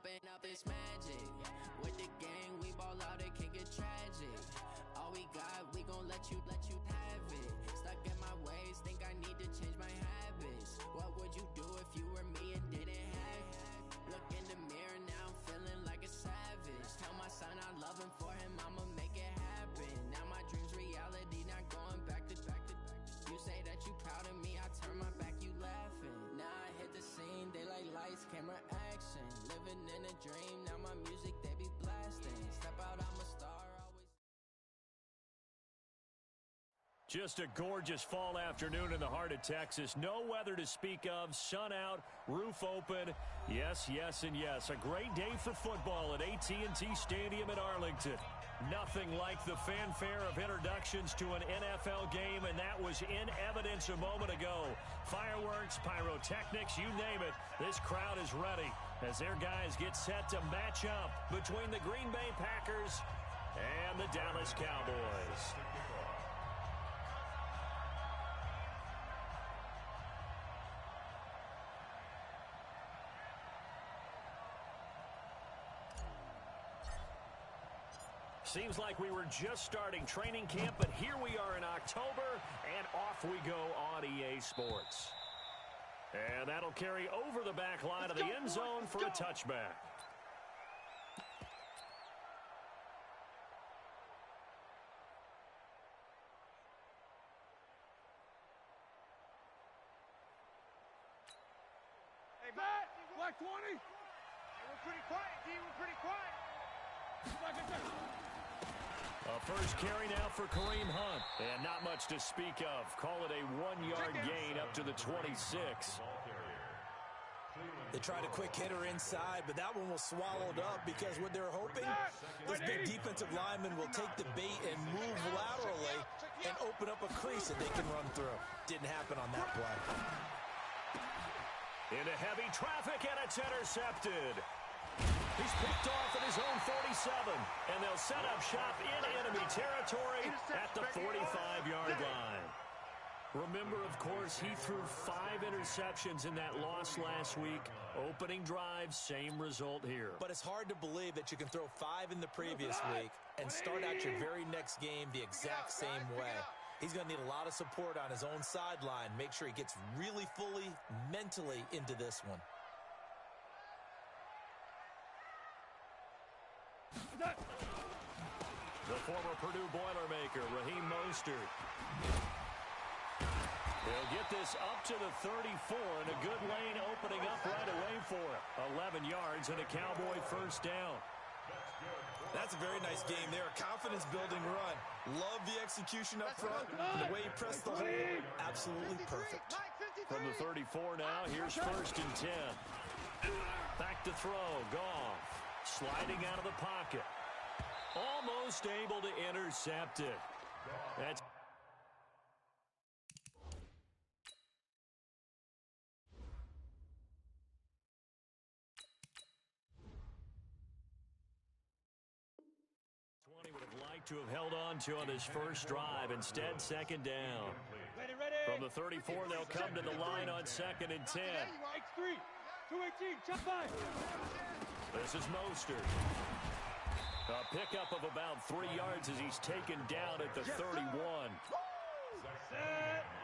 Up this magic. With the gang, we ball out, it can get tragic. All we got, we gon' let you have it. Stuck in my ways, think I need to change my habits. What would you do if you were me and didn't have it? Look in the mirror, now I'm feeling like a savage. Tell my son I love him, for him I'ma make it happen. Now my dream's reality, not going back to. You say that you proud of me, I turn my back, you laughing. Now I hit the scene, daylight lights, camera action. Living in a dream, now my music they be blasting. Step out, I'm a star, always. Just a gorgeous fall afternoon in the heart of Texas. No weather to speak of, sun out, roof open. Yes, yes, and yes. A great day for football at AT&T Stadium in Arlington. Nothing like the fanfare of introductions to an NFL game, and that was in evidence a moment ago. Fireworks, pyrotechnics, you name it. This crowd is ready as their guys get set to match up between the Green Bay Packers and the Dallas Cowboys. Seems like we were just starting training camp, but here we are in October, and off we go on EA Sports. And that'll carry over the back line of the end zone for a touchback. Hey, Matt, Black 20. Hey, we're pretty quiet, D. We're pretty quiet. A first carry now for Kareem Hunt. And not much to speak of. Call it a 1-yard gain up to the 26. They tried a quick hitter inside, but that one was swallowed up because what they're hoping, this big defensive lineman will take the bait and move laterally and open up a crease that they can run through. Didn't happen on that play. Into heavy traffic, and it's intercepted. He's picked off at his own 47, and they'll set up shop in enemy territory at the 45-yard line. Remember, of course, he threw 5 interceptions in that loss last week. Opening drive, same result here. But it's hard to believe that you can throw 5 in the previous week and start out your very next game the exact same way. He's going to need a lot of support on his own sideline. Make sure he gets really fully, mentally into this one. The former Purdue Boilermaker, Raheem Mostert. He'll get this up to the 34, and a good lane opening up right away for it. 11 yards and a Cowboy first down. That's a very nice game there. Confidence-building run. Love the execution up front. And the way he pressed the hole, absolutely perfect. From the 34 now, here's first and 10. Back to throw, Goff. Sliding out of the pocket. Almost able to intercept it. That's would have liked to have held on to on his first drive. Instead, second down. From the 34, they'll come to the line on second and 10. X3, 218, jump by. This is Mostert. A pickup of about 3 yards as he's taken down at the 31.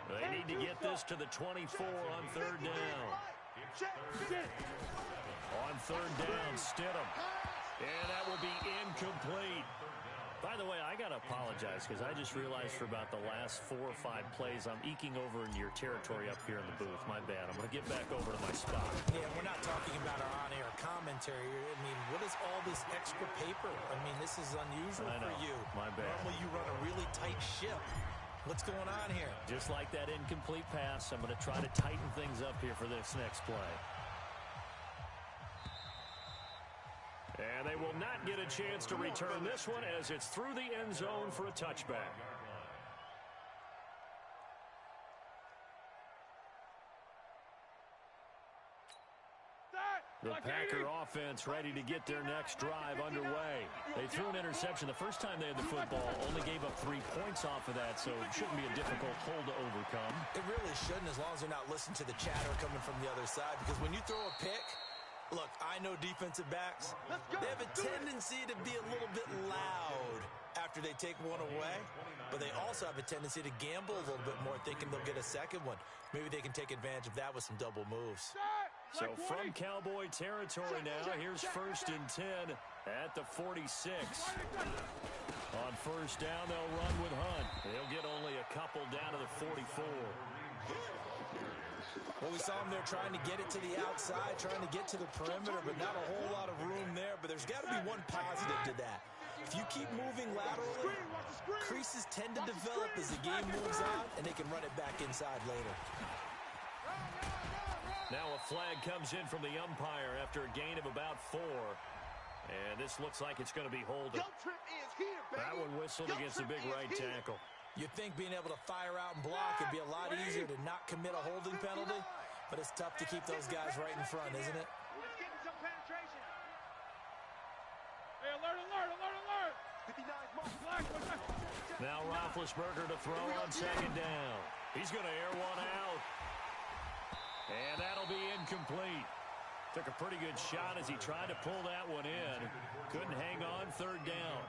They need to get this to the 24 on third down. On third down, Stidham. And that will be incomplete. By the way, I got to apologize because I just realized for about the last 4 or 5 plays, I'm eking over into your territory up here in the booth. My bad. I'm going to get back over to my spot. Yeah, we're not talking about our on-air commentary. I mean, what is all this extra paper? I mean, this is unusual for you. My bad. Normally you run a really tight ship. What's going on here? Just like that incomplete pass, I'm going to try to tighten things up here for this next play. And they will not get a chance to return this one as it's through the end zone for a touchback. The Packer offense ready to get their next drive underway. They threw an interception the first time they had the football, only gave up 3 points off of that, so it shouldn't be a difficult hole to overcome. It really shouldn't, as long as they're not listening to the chatter coming from the other side, because when you throw a pick, Look, I know defensive backs. They have a tendency to be a little bit loud after they take one away, but they also have a tendency to gamble a little bit more, thinking they'll get a second one. Maybe they can take advantage of that with some double moves. So from Cowboy territory now, here's 1st and 10 at the 46. On 1st down, they'll run with Hunt. They'll get only a couple down to the 44. Well, we saw him there trying to get it to the outside, trying to get to the perimeter, but not a whole lot of room there. But there's got to be one positive to that. If you keep moving laterally, creases tend to develop as the game moves on, and they can run it back inside later. Now a flag comes in from the umpire after a gain of about 4. And this looks like it's going to be holding. That one whistled against the big right tackle. You'd think being able to fire out and block would be a lot easier to not commit a holding penalty, but it's tough to keep those guys right in front, isn't it? Hey, alert, alert, alert, alert! Now Roethlisberger to throw on 2nd down. He's going to air one out. And that'll be incomplete. Took a pretty good shot as he tried to pull that one in. Couldn't hang on 3rd down.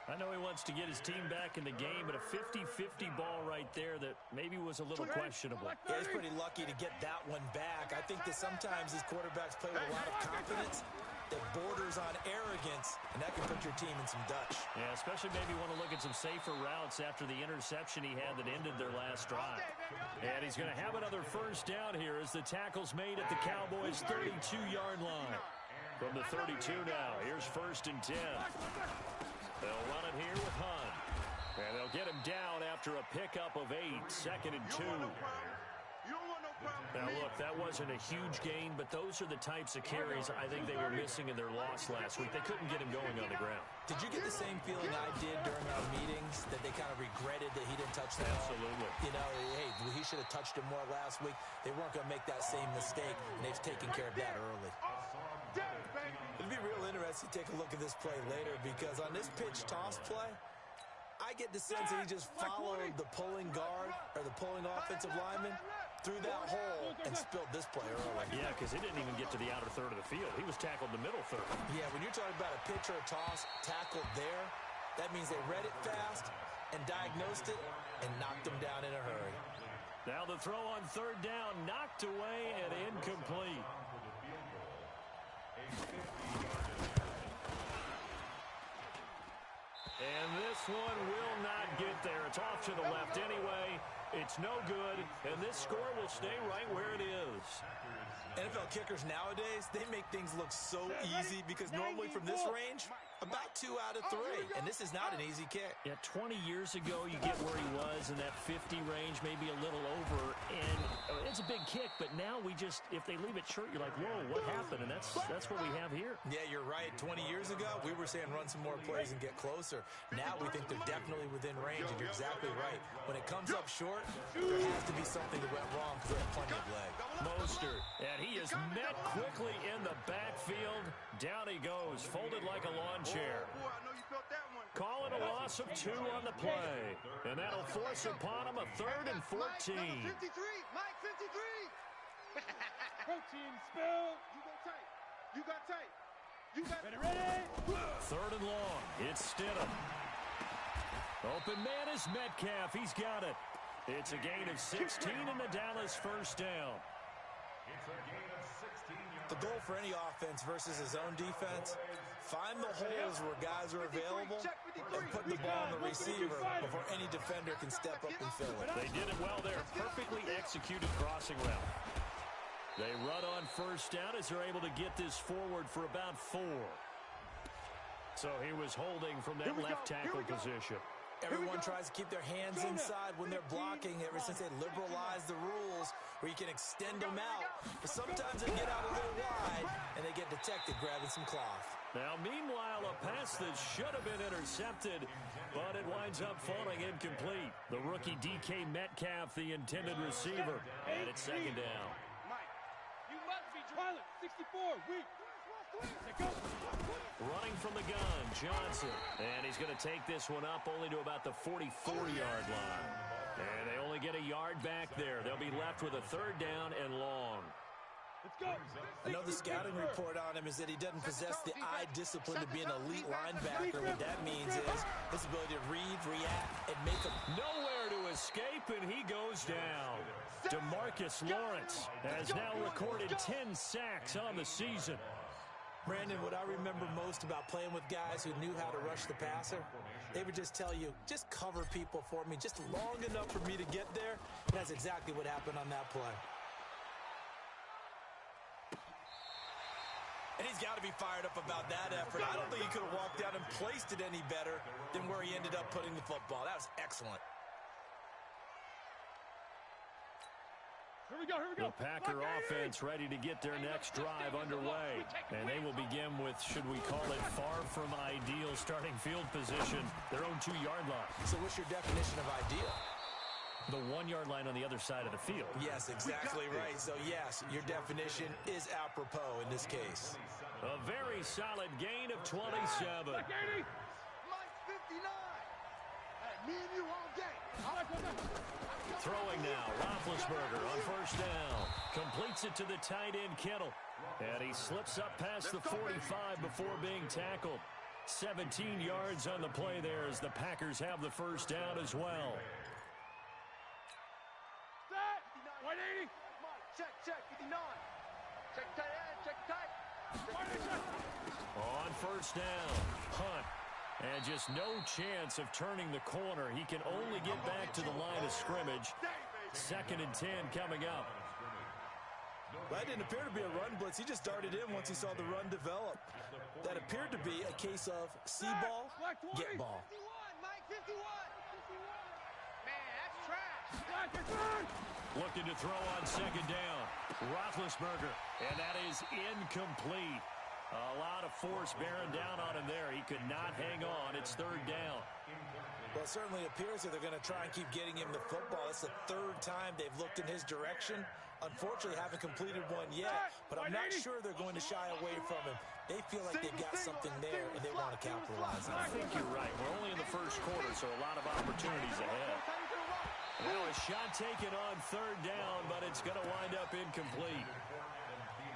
I know he wants to get his team back in the game, but a 50-50 ball right there that maybe was a little questionable. Yeah, he's pretty lucky to get that one back. I think that sometimes these quarterbacks play with a lot of confidence that borders on arrogance, and that can put your team in some Dutch. Yeah, especially maybe want to look at some safer routes after the interception he had that ended their last drive. And he's going to have another 1st down here as the tackle's made at the Cowboys' 32-yard line. From the 32 now, here's 1st and 10. They'll run it here with Hunt. And they'll get him down after a pickup of 8, 2nd and 2. Now, look, that wasn't a huge gain, but those are the types of carries I think they were missing in their loss last week. They couldn't get him going on the ground. Did you get the same feeling I did during our meetings, that they kind of regretted that he didn't touch the ball? Absolutely. You know, hey, he should have touched him more last week. They weren't going to make that same mistake, and they've taken care of that early. It'd be real interesting to take a look at this play later, because on this pitch toss play, I get the sense that he just followed the pulling guard or the pulling offensive lineman through that hole and spilled this play early. Yeah, because he didn't even get to the outer third of the field. He was tackled in the middle third. Yeah, when you're talking about a pitch or a toss tackled there, that means they read it fast and diagnosed it and knocked him down in a hurry. Now the throw on 3rd down, knocked away and incomplete. And this one will not get there. It's off to the left anyway. It's no good, and this score will stay right where it is. NFL kickers nowadays, they make things look so easy because normally from this range, about 2 out of 3. And this is not an easy kick. Yeah, 20 years ago, you get where he was in that 50 range, maybe a little over. And it's a big kick, but now we just, if they leave it short, you're like, whoa, what happened? And that's what we have here. Yeah, you're right. 20 years ago, we were saying run some more plays and get closer. Now we think they're definitely within range, and you're exactly right. When it comes up short, there has to be something that went wrong because they have plenty of leg. Mostert, and he is met quickly in the backfield. Down he goes, folded like a lawn chair. Call it a loss of 2 on the play. And that'll force upon him a 3rd and 14. Mike 53. Protein spill. You go tight. You got tight. You got ready. 3rd and long. It's Stidham. Open man is Metcalf. He's got it. It's a gain of 16 in the Dallas 1st down. The goal for any offense versus his own defense, find the holes where guys are available and put the ball on the receiver before any defender can step up and fill it. They did it well there. Perfectly executed crossing route. They run on 1st down as they're able to get this forward for about 4. So he was holding from that left tackle position. Everyone tries to keep their hands inside when they're blocking ever since they liberalized the rules where you can extend them out. But sometimes they get out a little wide and they get detected grabbing some cloth. Now, meanwhile, a pass that should have been intercepted, but it winds up falling incomplete. The rookie DK Metcalf, the intended receiver, and it's 2nd down. Mike, you must be pilot 64. Weak. Running from the gun, Johnson. And he's going to take this one up only to about the 44-yard line. And they only get a yard back there. They'll be left with a 3rd down and long. Let's go. I know the scouting report on him is that he doesn't possess the eye discipline to be an elite linebacker. What that means is his ability to read, react, and make a... Nowhere to escape, and he goes down. DeMarcus Lawrence has now recorded 10 sacks on the season. Brandon, what I remember most about playing with guys who knew how to rush the passer, they would just tell you, just cover people for me, just long enough for me to get there. And that's exactly what happened on that play. And he's got to be fired up about that effort. I don't think he could have walked down and placed it any better than where he ended up putting the football. That was excellent. Here we go, here we go. The Packer offense ready to get their next drive underway. And they will begin with, should we call it, far from ideal starting field position, their own 2-yard line. So what's your definition of ideal? The 1-yard line on the other side of the field. Yes, exactly right. So, yes, your definition is apropos in this case. A very solid gain of 27. Like 80. Mike 59. Hey, me and you all day. Throwing now, Roethlisberger on first down. Completes it to the tight end, Kittle. And he slips up past the 45 before being tackled. 17 yards on the play there as the Packers have the first down as well. Set. 180. Check, 59. Check tight end, check tight. On first down, Hunt. And just no chance of turning the corner. He can only get back to the line of scrimmage. 2nd and 10 coming up. That didn't appear to be a run blitz. He just darted in once he saw the run develop. That appeared to be a case of see ball, get ball. 51, Mike 51. Man, that's trash. Looking to throw on 2nd down. Roethlisberger, and that is incomplete. A lot of force bearing down on him there. He could not hang on. It's 3rd down. Well, it certainly appears that they're going to try and keep getting him the football. It's the 3rd time they've looked in his direction. Unfortunately, haven't completed one yet, but I'm not sure they're going to shy away from him. They feel like they've got something there, and they want to capitalize on it. I think you're right. We're only in the first quarter, so a lot of opportunities ahead. Now a shot taken on 3rd down, but it's going to wind up incomplete.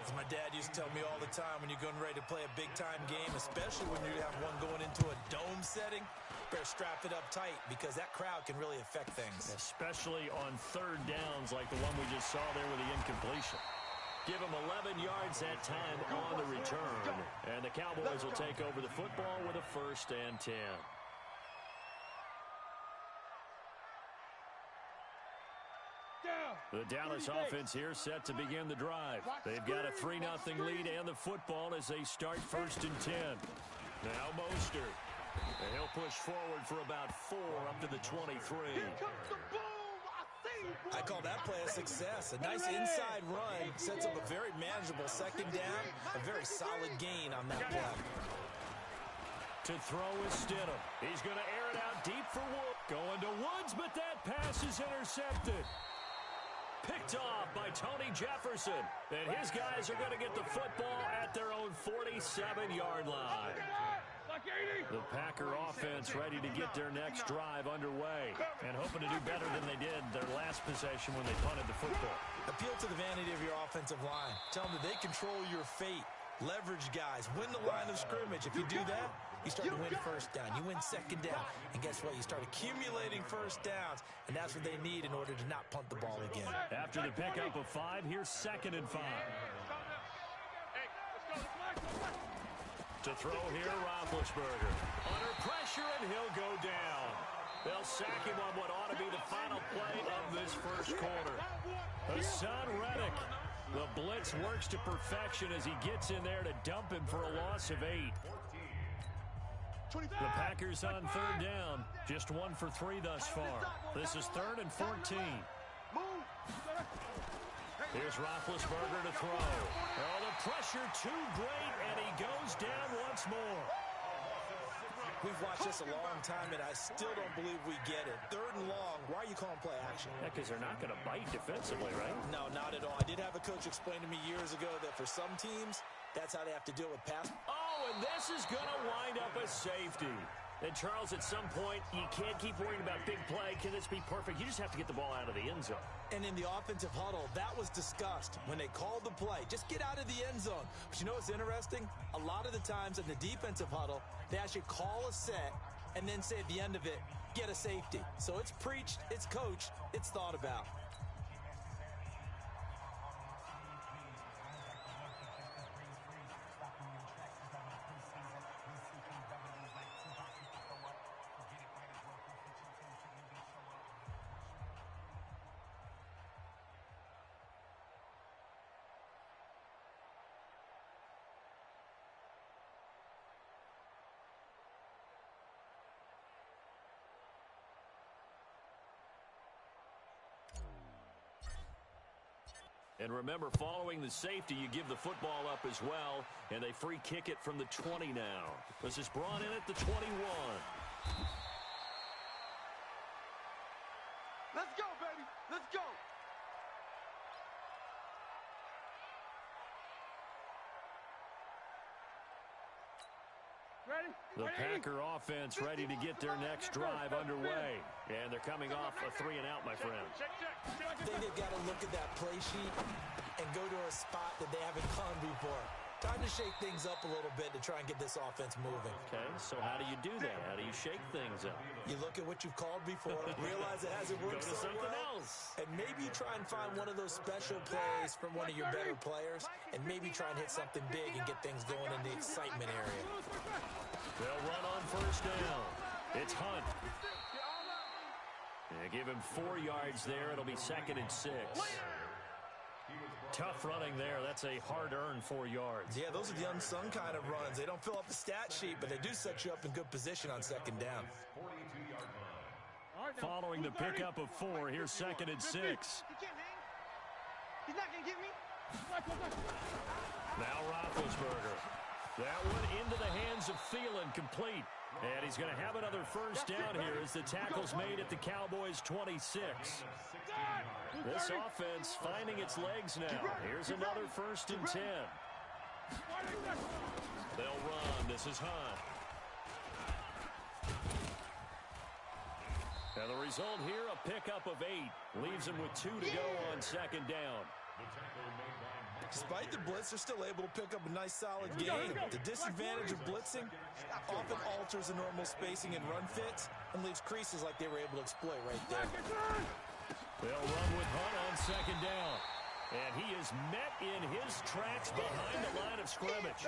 As my dad used to tell me all the time, when you're getting ready to play a big-time game, especially when you have one going into a dome setting, better strap it up tight because that crowd can really affect things. Especially on 3rd downs like the one we just saw there with the incompletion. Give him 11 yards that time on the return. And the Cowboys will take over the football with a 1st and 10. The Dallas offense here set to begin the drive. They've got a 3-0 lead and the football as they start 1st and 10. Now Mostert. And he'll push forward for about 4 up to the 23. I call that play a success. A nice inside run sets up a very manageable 2nd down. A very solid gain on that play. To throw is Stidham. He's going to air it out deep for Woods. Going to Woods, but that pass is intercepted. Picked off by Tony Jefferson. And his guys are going to get the football at their own 47-yard line. The Packer offense ready to get their next drive underway and hoping to do better than they did their last possession when they punted the football. Appeal to the vanity of your offensive line. Tell them that they control your fate. Leverage guys. Win the line of scrimmage. If you do that, you start to win 1st down. You win 2nd down. And guess what? You start accumulating 1st downs. And that's what they need in order to not punt the ball again. After the pickup of 5, here's 2nd and 5. To throw here, Roethlisberger. Under pressure, and he'll go down. They'll sack him on what ought to be the final play of this 1st quarter. Hassan Reddick. The blitz works to perfection as he gets in there to dump him for a loss of 8. The Packers on 3rd down. Just 1 for 3 thus far. This is 3rd and 14. Here's Roethlisberger to throw. Oh, the pressure too great, and he goes down once more. We've watched this a long time, and I still don't believe we get it. 3rd and long. Why are you calling play action? Yeah, because they're not going to bite defensively, right? No, not at all. I did have a coach explain to me years ago that for some teams, that's how they have to deal with pass. Oh, and this is going to wind up a safety. And, Charles, at some point, you can't keep worrying about big play. Can this be perfect? You just have to get the ball out of the end zone. And in the offensive huddle, that was discussed when they called the play. Just get out of the end zone. But you know what's interesting? A lot of the times in the defensive huddle, they actually call a set and then say at the end of it, get a safety. So it's preached, it's coached, it's thought about. And remember, following the safety, you give the football up as well, and they free kick it from the 20 now. This is brought in at the 21. Let's go, baby. Let's go. Ready? The Packer offense ready to get their next drive underway. And they're coming off a 3-and-out, my friend. I think they've got to look at that play sheet and go to a spot that they haven't gone before. Time to shake things up a little bit to try and get this offense moving. Okay, so how do you do that? How do you shake things up? You look at what you've called before, realize it hasn't worked Go to so something well, else. and maybe you try and find one of those special plays from one of your better players, and maybe try and hit something big and get things going in the excitement area. They'll run on first down. It's Hunt. They give him 4 yards there. It'll be 2nd and 6. Tough running there. That's a hard-earned 4 yards. Yeah, those are the unsung kind of runs. They don't fill up the stat sheet, but they do set you up in good position on 2nd down. Following the pickup of 4, here's 2nd and 6. He can't hang. He's not going to get me. Now Roethlisberger. That one into the hands of Thielen, complete. And he's going to have another first down here as the tackle's made at the Cowboys' 26. This offense finding its legs now. Here's another 1st and 10. They'll run. This is Hunt. And the result here, a pickup of 8. Leaves him with 2 to go on 2nd down. Despite the blitz, they're still able to pick up a nice, solid game. The disadvantage of blitzing often alters the normal spacing and run fits and leaves creases like they were able to exploit right there. They'll run with Hunt on 2nd down. And he is met in his tracks behind the line of scrimmage.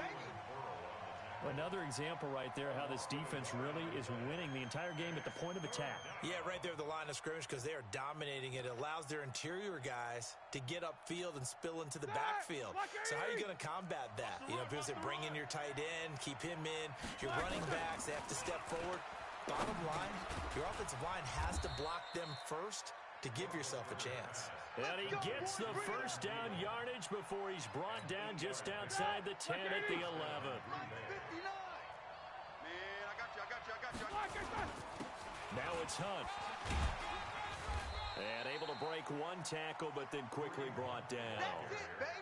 Another example right there how this defense really is winning the entire game at the point of attack. Yeah, right there at the line of scrimmage because they are dominating it. It allows their interior guys to get upfield and spill into the backfield. So how are you going to combat that? You know, because they bring in your tight end, keep him in. Your running backs, they have to step forward. Bottom line, your offensive line has to block them first to give yourself a chance. And he gets the first down yardage before he's brought down just outside the 10 at the 11. Now it's Hunt. And able to break 1 tackle, but then quickly brought down.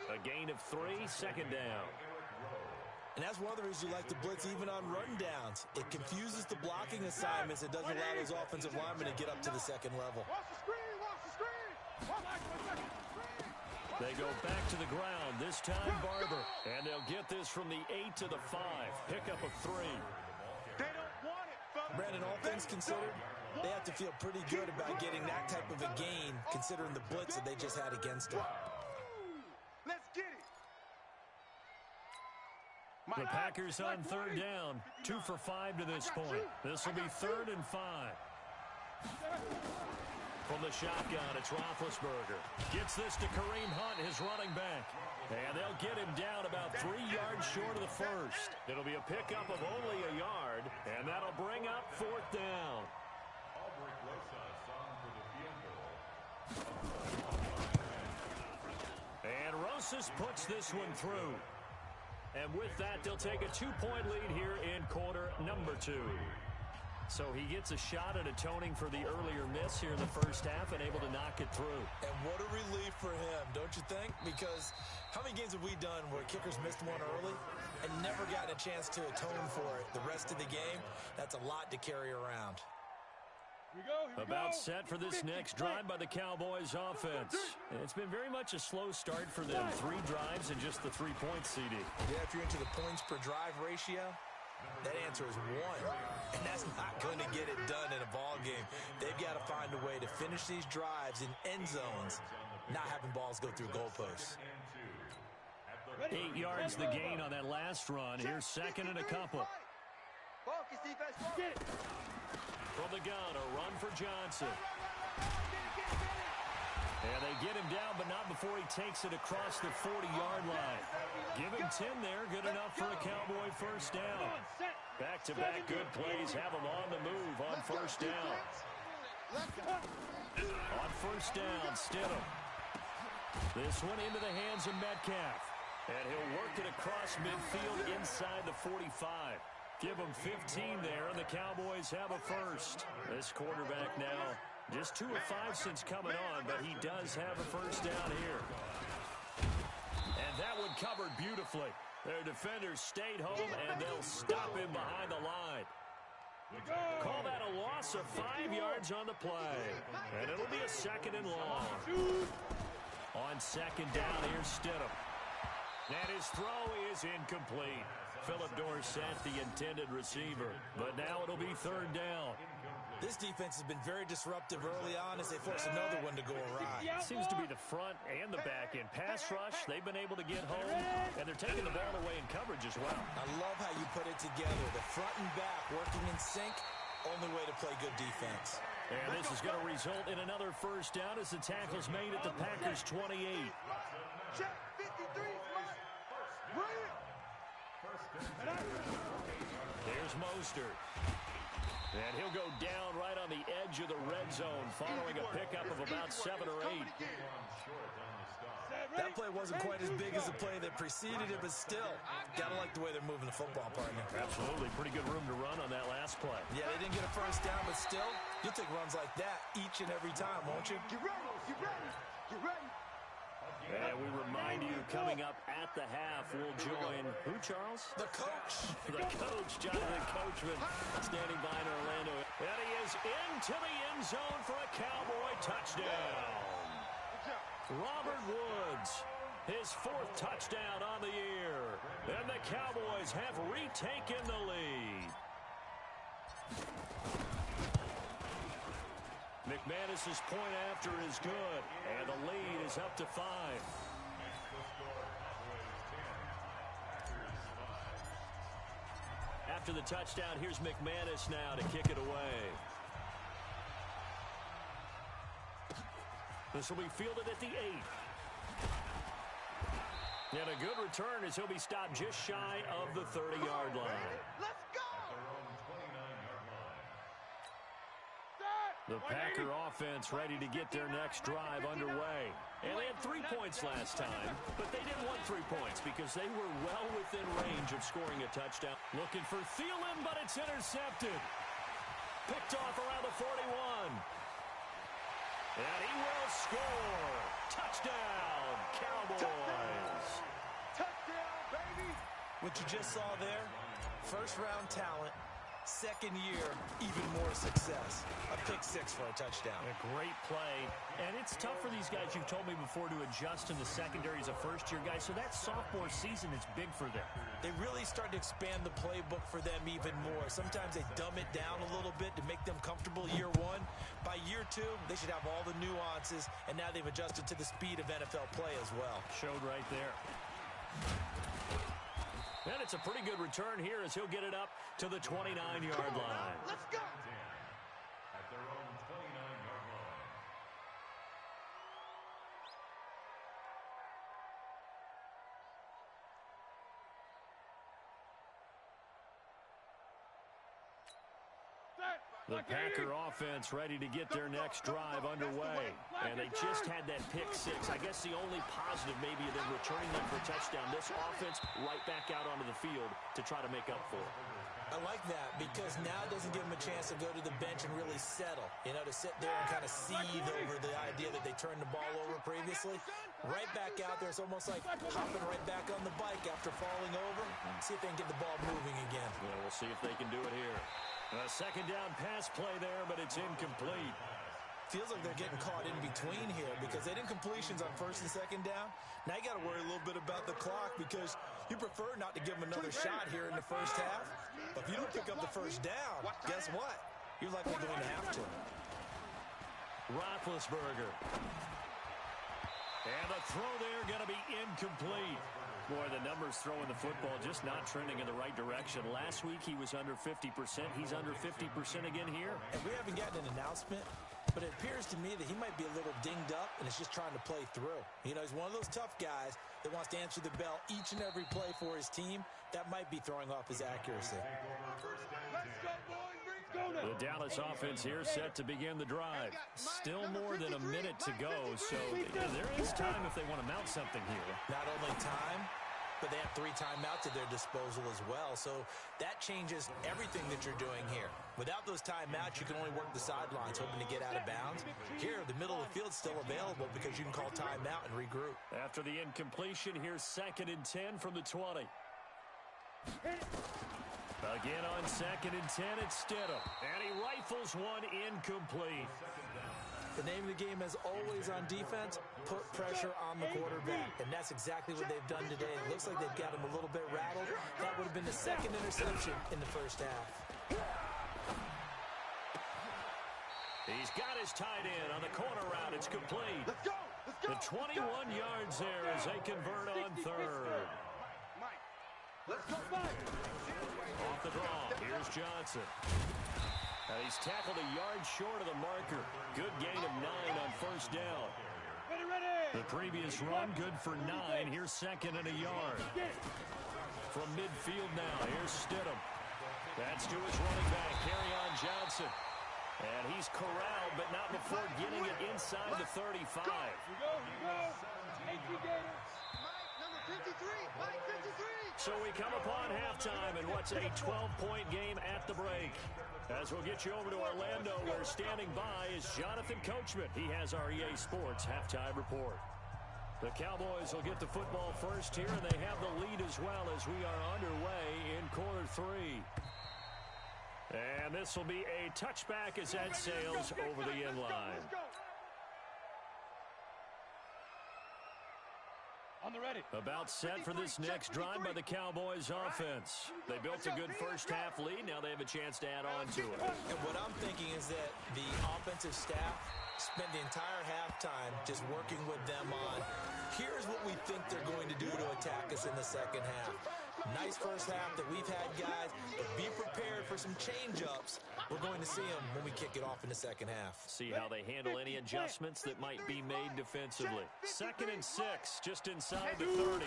A gain of 3, 2nd down. And that's one of the reasons you like to blitz even on rundowns. It confuses the blocking assignments. It doesn't allow those offensive linemen to get up to the 2nd level. They go back to the ground, this time Barber. And they'll get this from the 8 to the 5. Pickup of 3. Brandon, all things considered, they have to feel pretty good about getting that type of a gain considering the blitz that they just had against them. Let's get it. The Packers on 3rd down. 2 for 5 to this point. This will be 3rd and 5. From the shotgun, it's Roethlisberger. Gets this to Kareem Hunt, his running back. And they'll get him down about 3 yards short of the first. It'll be a pickup of only a yard, and that'll bring up 4th down. And Rosas puts this one through. And with that, they'll take a 2-point lead here in quarter number 2. So he gets a shot at atoning for the earlier miss here in the first half and able to knock it through. And what a relief for him, don't you think? Because how many games have we done where kickers missed one early and never gotten a chance to atone for it the rest of the game? That's a lot to carry around. About set for this next drive by the Cowboys offense. It's been very much a slow start for them. 3 drives and just the 3 points, CD. Yeah, if you're into the points per drive ratio, that answer is 1. And that's not going to get it done in a ball game. They've got to find a way to finish these drives in end zones, not having balls go through goalposts. 8 yards the gain on that last run. Here's second and a couple. From the gun, a run for Johnson. And they get him down, but not before he takes it across the 40-yard line. Give him 10 there, good enough for a Cowboy first down. Back-to-back good plays have him on the move on first down. On first down, Stidham. This one into the hands of Metcalf. And he'll work it across midfield inside the 45. Give him 15 there, and the Cowboys have a first. This quarterback now just 2 of 5 since coming on, but he does have a first down here. And that one covered beautifully. Their defenders stayed home, and they'll stop him behind the line. Call that a loss of 5 yards on the play. And it'll be a second and long. On second down, here's Stidham. And his throw is incomplete. Philip Dorsett, the intended receiver. But now it'll be third down. This defense has been very disruptive early on as they force another one to go awry. Seems to be the front and the back end. Pass rush, they've been able to get home, and they're taking the ball away in coverage as well. I love how you put it together. The front and back working in sync, only way to play good defense. And this is going to result in another first down as the tackle's made at the Packers' 28. Check 53, brilliant. There's Mostert. And he'll go down right on the edge of the red zone following a pickup of about 7 or 8. That play wasn't quite as big as the play that preceded it, but still, gotta like the way they're moving the football, partner. Absolutely. Pretty good room to run on that last play. Yeah, they didn't get a first down, but still, you'll take runs like that each and every time, won't you? Get ready, get ready, get ready. And we remind you, coming up at the half, we'll join who, Charles? The coach. The coach, Jonathan Coachman, standing by in Orlando. And he is into the end zone for a Cowboy touchdown. Robert Woods, his 4th touchdown on the year. And the Cowboys have retaken the lead. McManus's point after is good, and the lead is up to 5. After the touchdown, here's McManus now to kick it away. This will be fielded at the 8. And a good return as he'll be stopped just shy of the 30-yard line. Let's go. The Packer offense ready to get their next drive underway. And they had 3 points last time, but they didn't want 3 points because they were well within range of scoring a touchdown. Looking for Thielen, but it's intercepted. Picked off around the 41. And he will score. Touchdown, Cowboys. Touchdown, baby. What you just saw there, first-round talent, second year, even more success. A pick-6 for a touchdown. A great play. And it's tough for these guys, you've told me before, to adjust in the secondary as a first-year guy. So that sophomore season is big for them. They really start to expand the playbook for them even more. Sometimes they dumb it down a little bit to make them comfortable year 1. By year 2, they should have all the nuances, and now they've adjusted to the speed of NFL play as well. Showed right there. And it's a pretty good return here as he'll get it up to the 29-yard line. Let's go. At their own 29-yard line. The Packer offense ready to get their next drive underway. And they just had that pick-6. I guess the only positive maybe of them returning them for a touchdown. This offense right back out onto the field to try to make up for it. I like that because now it doesn't give him a chance to go to the bench and really settle. You know, to sit there and kind of seethe over the idea that they turned the ball over previously. Right back out there. It's almost like hopping right back on the bike after falling over. See if they can get the ball moving again. Yeah, we'll see if they can do it here. A second down pass play there, but it's incomplete. Feels like they're getting caught in between here because they did completions on first and second down. Now you got to worry a little bit about the clock because you prefer not to give them another shot here in the first half. But if you don't pick up the first down, guess what? You're likely going to have to. Roethlisberger. And the throw there going to be incomplete. Boy, the numbers throwing the football just not trending in the right direction. Last week he was under 50%. He's under 50% again here. And we haven't gotten an announcement, but it appears to me that he might be a little dinged up and is just trying to play through. You know, he's one of those tough guys that wants to answer the bell each and every play for his team. That might be throwing off his accuracy. The Dallas offense here set to begin the drive. Still more than a minute to go, so there is time if they want to mount something here. Not only time, but they have 3 timeouts at their disposal as well, so that changes everything that you're doing here. Without those timeouts, you can only work the sidelines, hoping to get out of bounds. Here, the middle of the field's still available because you can call timeout and regroup. After the incompletion, here's 2nd and 10 from the 20. Again on 2nd and 10, it's Stidham. And he rifles one incomplete. The name of the game, as always on defense, put pressure on the quarterback. And that's exactly what they've done today. It looks like they've got him a little bit rattled. That would have been the 2nd interception in the first half. He's got his tight end on the corner route. It's complete. Let's go. Let's go. The 21 yards there as they convert on 3rd. Let's go, Mike. Off the draw, here's Johnson. He's tackled a yard short of the marker. Good gain of 9 on first down. The previous run, good for 9. Here's 2nd and a yard. From midfield now, here's Stidham. That's to his running back, Kerryon Johnson. And he's corralled, but not before getting it inside the 35. You go. Number 53, Mike 53. So we come upon halftime in what's a 12-point game at the break. As we'll get you over to Orlando, where standing by is Jonathan Coachman. He has our EA Sports halftime report. The Cowboys will get the football first here, and they have the lead as well as we are underway in quarter 3. And this will be a touchback as that sails over the end line. About set for this next drive by the Cowboys offense. They built a good first half lead. Now they have a chance to add on to it. And what I'm thinking is that the offensive staff spent the entire halftime just working with them on, here's what we think they're going to do to attack us in the second half. Nice first half that we've had, guys, but be prepared for some change-ups. We're going to see them when we kick it off in the second half. See how they handle any adjustments that might be made defensively. 2nd and 6, just inside the 30.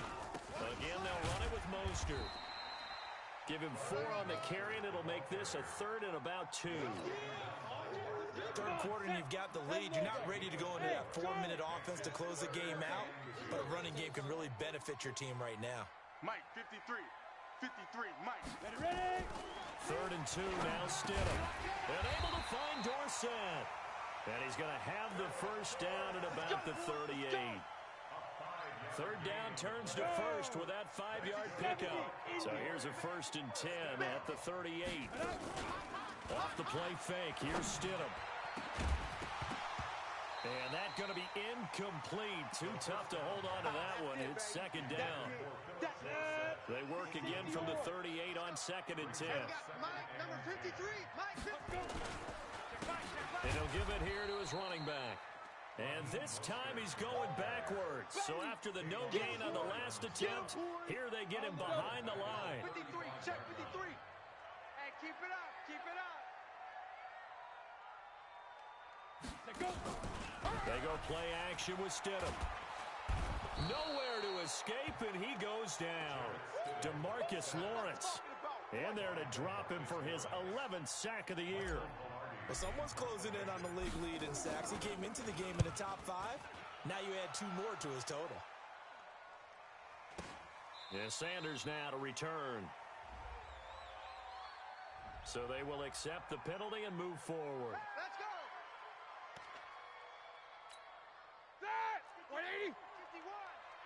Again, they'll run it with Mostert. Give him 4 on the carry, and it'll make this a 3rd and about 2. Third quarter, and you've got the lead. You're not ready to go into that 4-minute offense to close the game out, but a running game can really benefit your team right now. Mike 53, Mike. Ready? 3rd and 2, now Stidham. And able to find Dorsett. And he's going to have the first down at about the 38. 3rd down turns to first with that 5-yard pickup. So here's a 1st and 10 at the 38. Off the play fake, here's Stidham. And that's going to be incomplete. Too tough to hold on to that one. It's 2nd down. They work again from the 38 on 2nd and 10. Number 53, Mike. And he'll give it here to his running back. And this time he's going backwards. So after the no gain on the last attempt, here they get him behind the line. 53, check 53. Hey, keep it up, keep it up. They go play action with Stidham. Nowhere to escape, and he goes down. DeMarcus Lawrence in there to drop him for his 11th sack of the year. Well, someone's closing in on the league lead in sacks. He came into the game in the top 5. Now you add 2 more to his total. Yeah, Sanders now to return. So they will accept the penalty and move forward. Let's go. Set. 180. 51.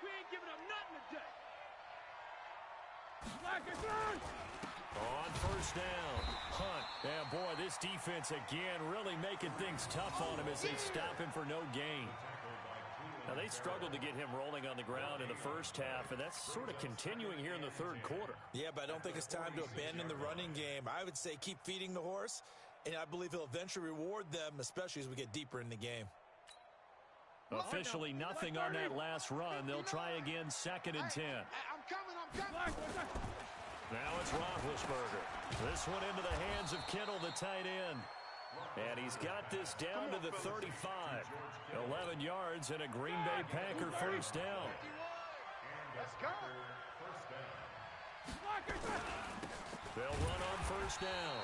We ain't giving up nothing today. Black is on. On first down, Hunt. And boy, this defense again really making things tough on him as they stop him for no gain. Now, they struggled to get him rolling on the ground in the first half, and that's sort of continuing here in the third quarter. Yeah, but I don't think it's time to abandon the running game. I would say keep feeding the horse, and I believe he'll eventually reward them, especially as we get deeper in the game. Officially nothing on that last run. They'll try again, 2nd and 10. I'm coming. Now it's Roethlisberger. This one into the hands of Kittle, the tight end. And he's got this down to the 35. 11 yards and a Green Bay Packer first down. Let's go. They'll run on first down.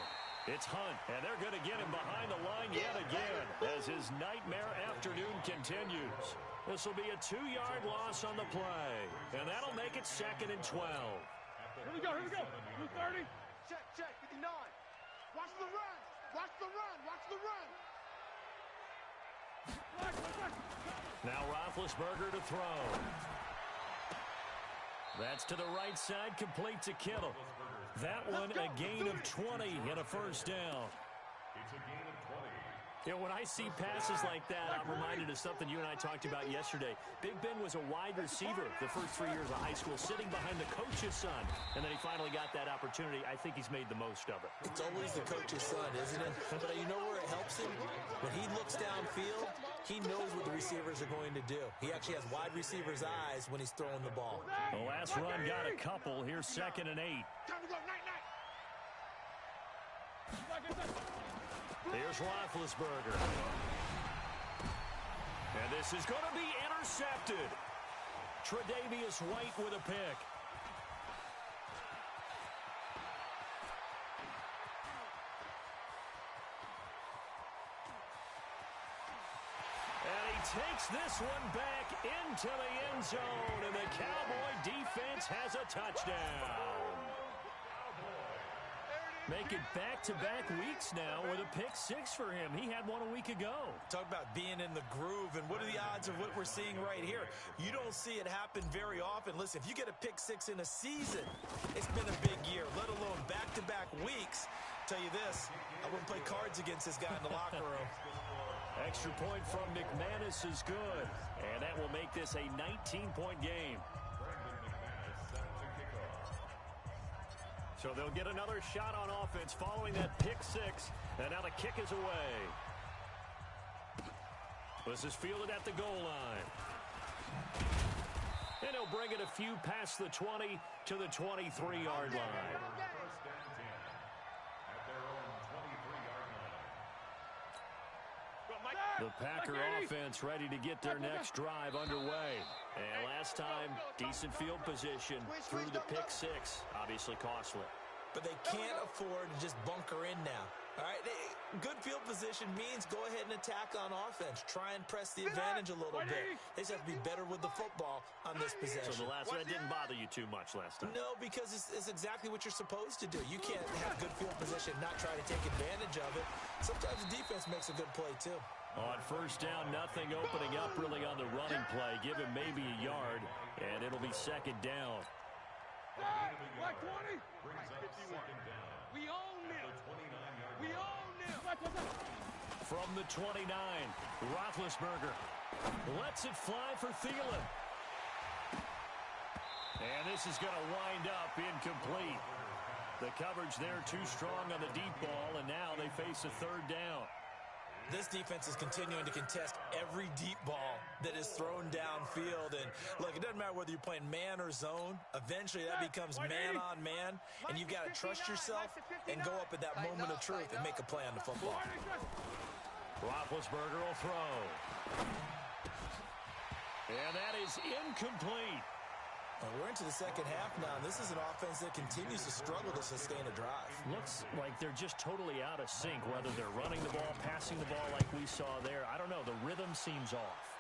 It's Hunt, and they're going to get him behind the line yet again as his nightmare afternoon continues. This will be a 2-yard loss on the play, and that'll make it 2nd and 12. Here we go. 230. Check. 59. Watch the run. Watch the run. Now Roethlisberger to throw. That's to the right side, complete to Kittle. That one a gain of 20 and a first down. It's a gain of 20. You know, when I see passes like that, I'm reminded of something you and I talked about yesterday. Big Ben was a wide receiver the first 3 years of high school, sitting behind the coach's son. And then he finally got that opportunity. I think he's made the most of it. It's always the coach's son, isn't it? But you know where it helps him? When he looks downfield, he knows what the receivers are going to do. He actually has wide receivers' eyes when he's throwing the ball. The last run got a couple. Here's 2nd and 8. Time to go. Night. Here's Roethlisberger. And this is going to be intercepted. Tre'Davious White with a pick. And he takes this one back into the end zone, and the Cowboy defense has a touchdown. Making back-to-back weeks now with a pick-6 for him. He had one a week ago. Talk about being in the groove, and what are the odds of what we're seeing right here? You don't see it happen very often. Listen, if you get a pick-6 in a season, it's been a big year, let alone back-to-back weeks. Tell you this, I wouldn't play cards against this guy in the locker room. Extra point from McManus is good, and that will make this a 19-point game. So they'll get another shot on offense following that pick-6, and now the kick is away. This is fielded at the goal line. And he'll bring it a few past the 20 to the 23-yard line. First and 10 at their own 23-yard line. The Packer offense ready to get their next drive underway. And last time, decent field position through the pick-6. Obviously costly. But they can't afford to just bunker in now. All right, good field position means go ahead and attack on offense. Try and press the advantage a little bit. They just have to be better with the football on this possession. So the last one didn't bother you too much last time? No, because it's exactly what you're supposed to do. You can't have good field position, not try to take advantage of it. Sometimes the defense makes a good play, too. On first down, nothing opening up really on the running play. Give him maybe a yard, and it'll be 2nd down. Like 20. Brings up 2nd down. We own them. We own them. From the 29, Roethlisberger lets it fly for Thielen. And this is going to wind up incomplete. The coverage there too strong on the deep ball, and now they face a 3rd down. This defense is continuing to contest every deep ball that is thrown downfield. And look, it doesn't matter whether you're playing man or zone. Eventually that becomes man on man, and you've got to trust yourself and go up at that moment of truth and make a play on the football. Roethlisberger will throw. And that is incomplete. Well, we're into the second half now, and this is an offense that continues to struggle to sustain a drive. Looks like they're just totally out of sync, whether they're running the ball, passing the ball like we saw there. I don't know. The rhythm seems off.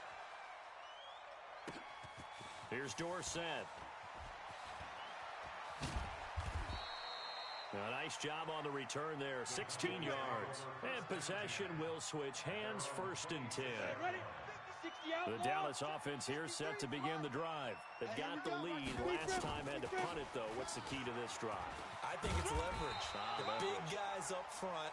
Here's Dorsett. A nice job on the return there, 16 yards. And possession will switch hands, 1st and 10. The Dallas offense here set to begin the drive. They've got the lead. Last time had to punt it, though. What's the key to this drive? I think it's leverage. The big guys up front.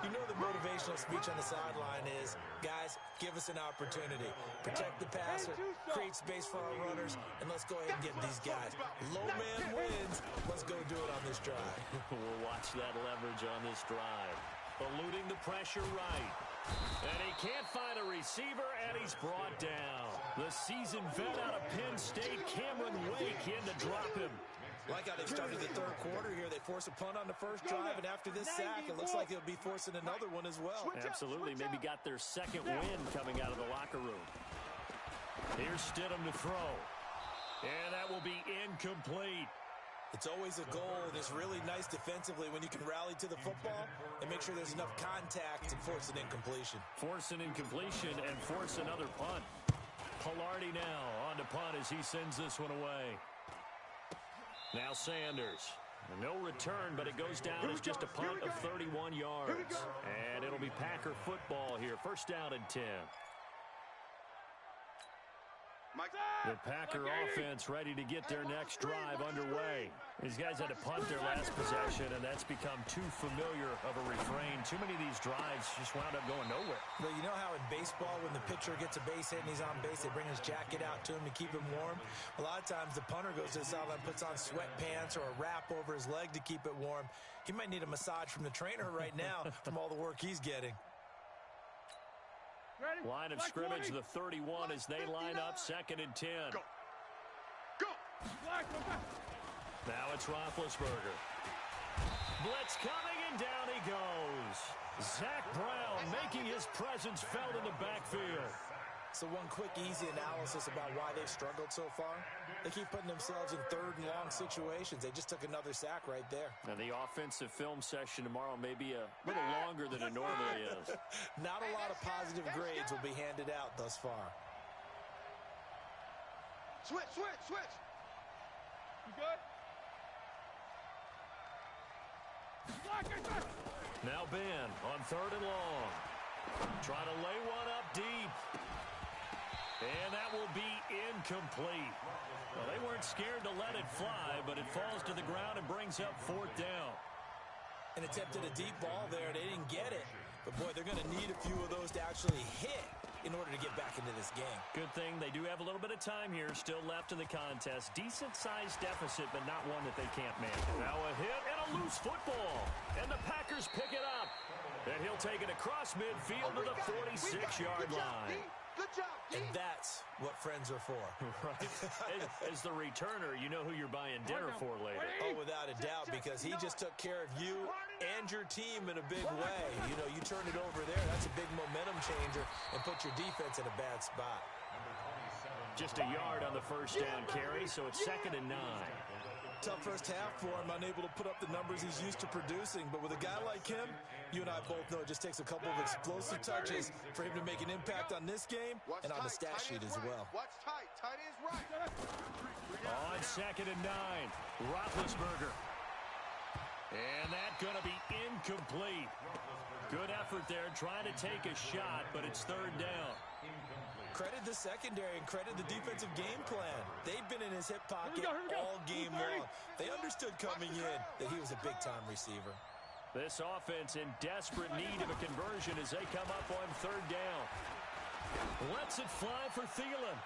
You know the motivational speech on the sideline is, guys, give us an opportunity. Protect the passer, create space for our runners, and let's go ahead and get these guys. Low man wins. Let's go do it on this drive. We'll watch that leverage on this drive. Eluding the pressure right. And he can't find a receiver, and he's brought down. The seasoned vet out of Penn State, Cameron Wake, in to drop him. Like how they started the third quarter here. They force a punt on the first drive, and after this sack, it looks like they'll be forcing another one as well. Absolutely. Maybe got their second win coming out of the locker room. Here's Stidham to throw. And that will be incomplete. It's always a goal, and it's really nice defensively when you can rally to the football and make sure there's enough contact and force an incompletion. Force an incompletion and force another punt. Pilardi now on to punt as he sends this one away. Now Sanders. No return, but it goes down as just a punt of 31 yards. And it'll be Packer football here. 1st down and 10. The Packer offense ready to get their next drive underway. These guys had to punt their last possession, and that's become too familiar of a refrain. Too many of these drives just wound up going nowhere. Well, you know how in baseball, when the pitcher gets a base hit and he's on base, they bring his jacket out to him to keep him warm? A lot of times the punter goes to the sideline, puts on sweatpants or a wrap over his leg to keep it warm. He might need a massage from the trainer right now from all the work he's getting. Line of scrimmage, the 31 as they line up, 2nd and 10. Go. Now it's Roethlisberger. Blitz coming, and down he goes. Zach Brown making his presence felt in the backfield. So one quick, easy analysis about why they've struggled so far. They keep putting themselves in 3rd and long situations. They just took another sack right there. Now the offensive film session tomorrow may be a little longer than it normally is. Not a lot of positive grades will be handed out thus far. Switch. You good? Now Ben on 3rd and long. Trying to lay one up deep. And that will be incomplete. Well, they weren't scared to let it fly, but it falls to the ground and brings up 4th down. And attempted a deep ball there. They didn't get it. But, boy, they're going to need a few of those to actually hit in order to get back into this game. Good thing they do have a little bit of time here still left in the contest. Decent-sized deficit, but not one that they can't manage. Now a hit and a loose football. And the Packers pick it up. And he'll take it across midfield to the 46-yard line. Good job, D. And that's what friends are for. Right. As the returner, you know who you're buying dinner for later. Oh, without a doubt, because he just took care of you and your team in a big way. You know, you turn it over there, that's a big momentum changer, and put your defense in a bad spot. Just a yard on the 1st down carry, so it's 2nd and 9. Tough first half for him, unable to put up the numbers he's used to producing. But with a guy like him, you and I both know it just takes a couple of explosive touches for him to make an impact on this game and on the stat sheet as well. Watch tight. Tight is right. On 2nd and 9, Roethlisberger. And that's going to be incomplete. Good effort there, trying to take a shot, but it's 3rd down. Credit the secondary and credit the defensive game plan. They've been in his hip pocket all game long. They understood coming in that he was a big-time receiver. This offense in desperate need of a conversion as they come up on 3rd down. Lets it fly for Thielen.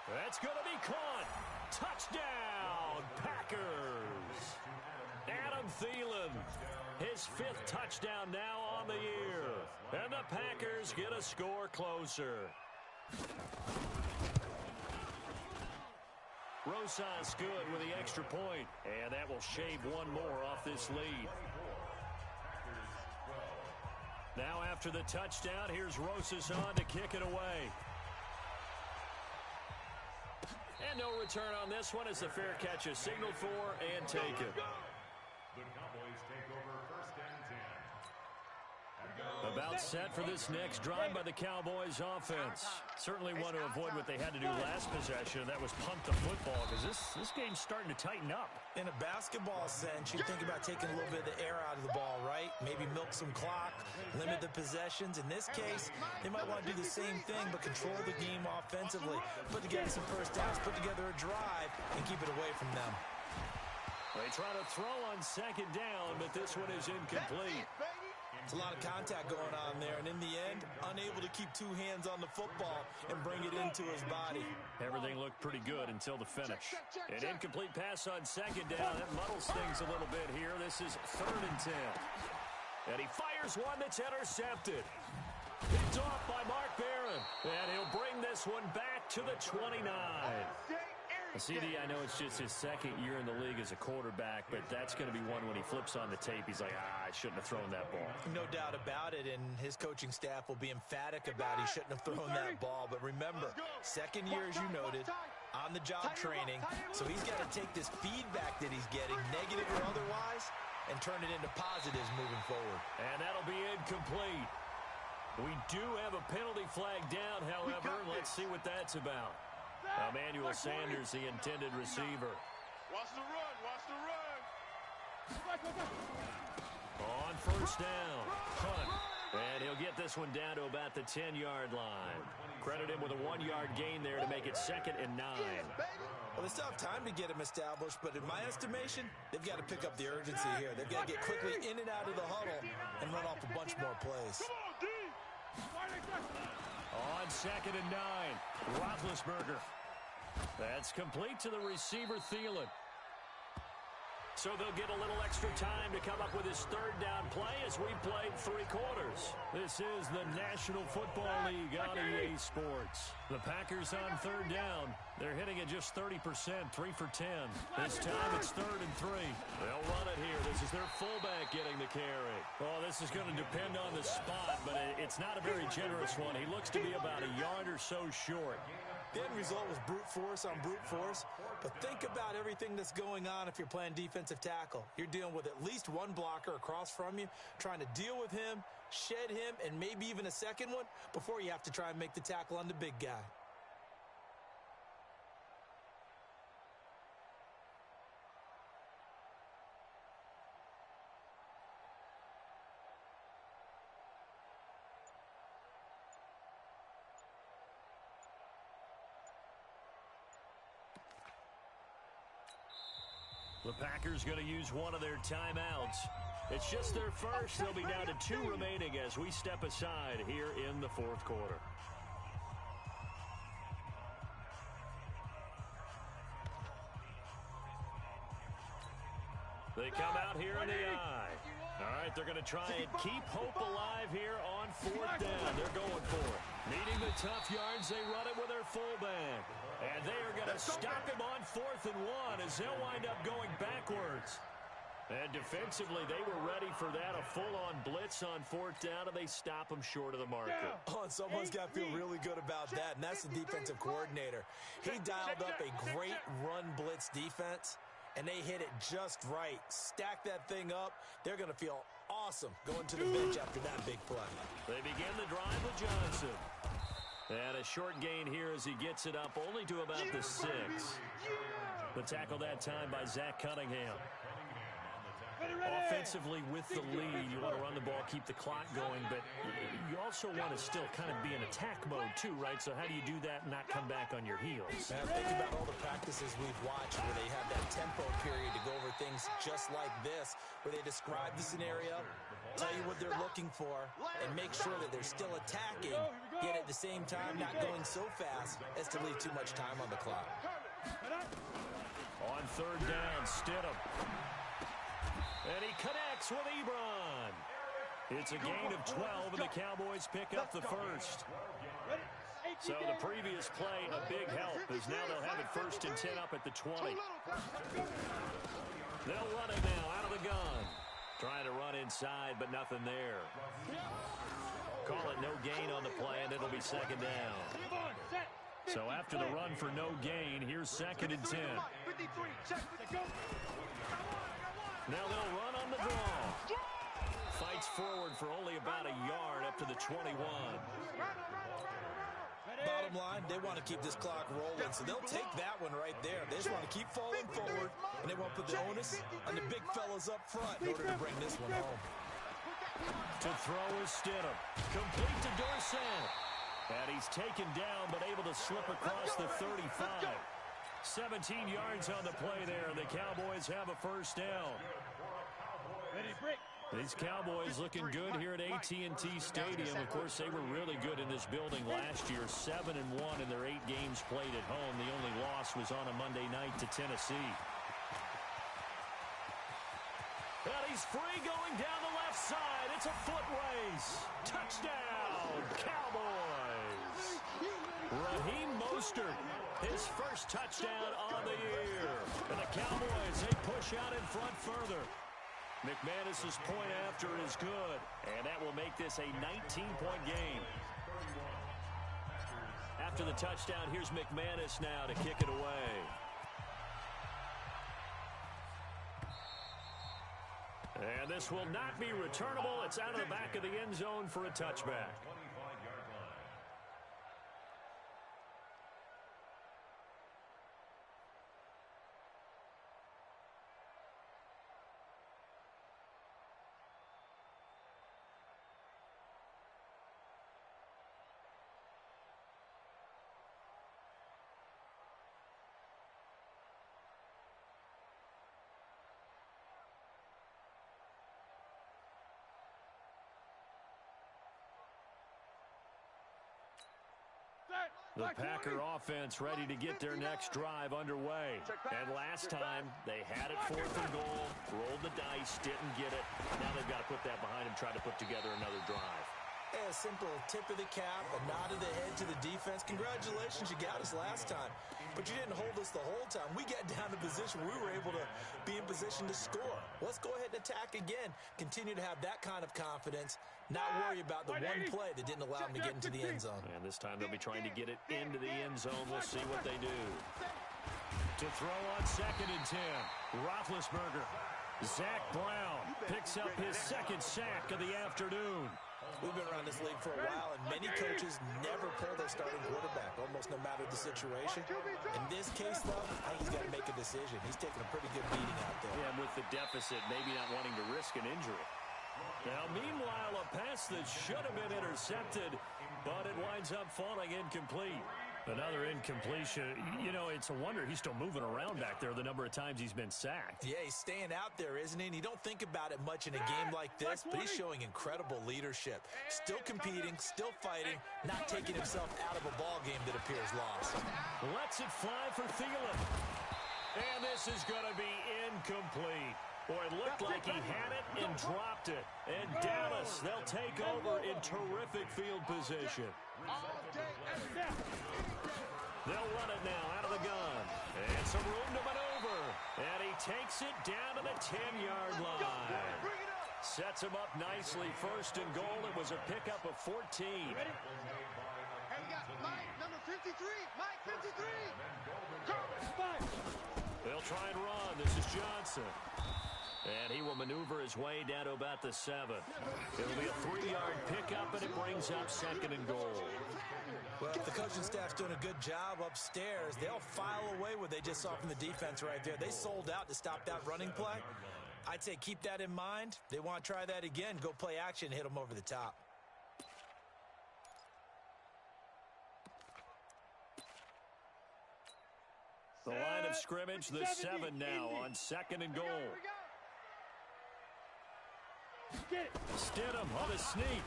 That's going to be caught. Touchdown, Packers. Adam Thielen, his 5th touchdown now on the year. And the Packers get a score closer. Rosas good with the extra point. And that will shave one more off this lead. Now after the touchdown, here's Rosas on to kick it away. And no return on this one as the fair catch is signaled for and taken. The Cowboys take over 1st and 10. About set for this next drive by the Cowboys offense. Certainly want to avoid what they had to do last possession, and that was punt the football, because this game's starting to tighten up. In a basketball sense, you think about taking a little bit of the air out of the ball, right? Maybe milk some clock, limit the possessions. In this case, they might want to do the same thing, but control the game offensively. Put together some first downs, put together a drive, and keep it away from them. They try to throw on second down, but this one is incomplete. It's a lot of contact going on there, and in the end, unable to keep two hands on the football and bring it into his body. Everything looked pretty good until the finish. An incomplete pass on second down. That muddles things a little bit here. This is 3rd and 10. And he fires one that's intercepted. Picked off by Mark Barron. And he'll bring this one back to the 29. CD, I know it's just his second year in the league as a quarterback, but that's going to be one when he flips on the tape. He's like, I shouldn't have thrown that ball. No doubt about it, and his coaching staff will be emphatic about he shouldn't have thrown that ball. But remember, second year, as you noted, on-the-job training, so he's got to take this feedback that he's getting, negative or otherwise, and turn it into positives moving forward. And that'll be incomplete. We do have a penalty flag down, however. Let's see what that's about. Emmanuel Sanders, the intended receiver. Watch the run. Watch the run. On first down. Hunt. And he'll get this one down to about the 10-yard line. Credit him with a 1-yard gain there to make it 2nd and 9. Well, they still have time to get him established, but in my estimation, they've got to pick up the urgency here. They've got to get quickly in and out of the huddle and run off a bunch more plays. On 2nd and 9, Roethlisberger. That's complete to the receiver, Thielen. So they'll get a little extra time to come up with his 3rd down play as we played 3 quarters. This is the National Football League on EA Sports. The Packers on 3rd down. They're hitting at just 30%, 3 for 10. This time it's 3rd and 3. They'll run it here. This is their fullback getting the carry. Oh, this is going to depend on the spot, but it's not a very generous one. He looks to be about a yard or so short. The end result was brute force on brute force, but think about everything that's going on if you're playing defensive tackle. You're dealing with at least one blocker across from you, trying to deal with him, shed him, and maybe even a second one before you have to try and make the tackle on the big guy. The Packers going to use one of their timeouts. It's just their first. They'll be down to 2 remaining as we step aside here in the 4th quarter. They come out here in the eye. All right, they're going to try and keep hope alive here on 4th down. They're going for it. Needing the tough yards, they run it with their fullback. And they are going to stop him on 4th and 1 as they'll wind up going backwards. And defensively, they were ready for that, a full-on blitz on 4th down, and they stop him short of the marker. Oh, and someone's got to feel really good about that, and that's the defensive coordinator. He dialed up a great run blitz defense, and they hit it just right. Stack that thing up. They're going to feel awesome going to the bench after that big play. They begin the drive with Johnson. And a short gain here as he gets it up only to about the 6. The tackle that time by Zach Cunningham. Offensively with the lead, you want to run the ball, keep the clock going, but you also want to still kind of be in attack mode too, right? So how do you do that and not come back on your heels? Man, think about all the practices we've watched where they have that tempo period to go over things just like this, where they describe the scenario, tell you what they're looking for, and make sure that they're still attacking, yet at the same time not going so fast as to leave too much time on the clock. On 3rd down, Stidham. And he connects with Ebron. It's a gain of 12, and the Cowboys pick up the first. So the previous play, a big help, as now they'll have it 1st and 10 up at the 20. They'll run it now out of the gun. Trying to run inside, but nothing there. Call it no gain on the play, and it'll be 2nd down. So after the run for no gain, here's 2nd and 10. Now they'll run on the draw. fights forward for only about a yard up to the 21. Bottom line, they want to keep this clock rolling, so they'll take that one right there. They just want to keep falling forward, and they want to put the onus on the big fellas up front in order to bring this one home. To throw is Stidham. Complete to Dorsett. And he's taken down, but able to slip across the 35. 17 yards on the play there, and the Cowboys have a first down. These Cowboys looking good here at AT&T Stadium. Of course, they were really good in this building last year. 7-1 in their 8 games played at home. The only loss was on a Monday night to Tennessee. And he's free going down the left side. It's a foot race. Touchdown, Cowboys. Raheem Mostert, his first touchdown on the year. And the Cowboys, they push out in front further. McManus's point after is good, and that will make this a 19-point game. After the touchdown, here's McManus now to kick it away. And this will not be returnable. It's out of the back of the end zone for a touchback. The Packer offense ready to get their next drive underway. And last time, they had it 4th and goal, rolled the dice, didn't get it. Now they've got to put that behind them, try to put together another drive. A simple tip of the cap, a nod of the head to the defense. Congratulations, you got us last time. But you didn't hold us the whole time. We got down to position where we were able to be in position to score. Let's go ahead and attack again. Continue to have that kind of confidence. Not worry about the one play that didn't allow them to get into the end zone. And this time they'll be trying to get it into the end zone. We'll see what they do. To throw on 2nd and 10. Roethlisberger. Zach Brown picks up his 2nd sack of the afternoon. We've been around this league for a while, and many coaches never pull their starting quarterback, almost no matter the situation. In this case, though, I think he's got to make a decision. He's taking a pretty good beating out there. Yeah, with the deficit, maybe not wanting to risk an injury. Now, meanwhile, a pass that should have been intercepted, but it winds up falling incomplete. Another incompletion. You know, it's a wonder he's still moving around back there the number of times he's been sacked. Yeah, he's staying out there, isn't he? And you don't think about it much in a game like this, but he's showing incredible leadership. Still competing, still fighting, not taking himself out of a ball game that appears lost. Lets it fly for Thielen. And this is going to be incomplete. Boy, it looked like he had it and dropped it. And Dallas, they'll take over in terrific field position. They'll run it now out of the gun. And some room to maneuver. And he takes it down to the 10-yard line. Sets him up nicely. 1st and goal. It was a pickup of 14. Hey, we got Mike, number 53. Mike, 53. They'll try and run. This is Johnson. And he will maneuver his way down to about the 7. It'll be a 3-yard pickup, and it brings up 2nd and goal. Well, if the coaching staff's doing a good job upstairs, they'll file away what they just saw from the defense right there. They sold out to stop that running play. I'd say keep that in mind. They want to try that again. Go play action, hit them over the top. The line of scrimmage, the 7 now on 2nd and goal. Stidham on a sneak.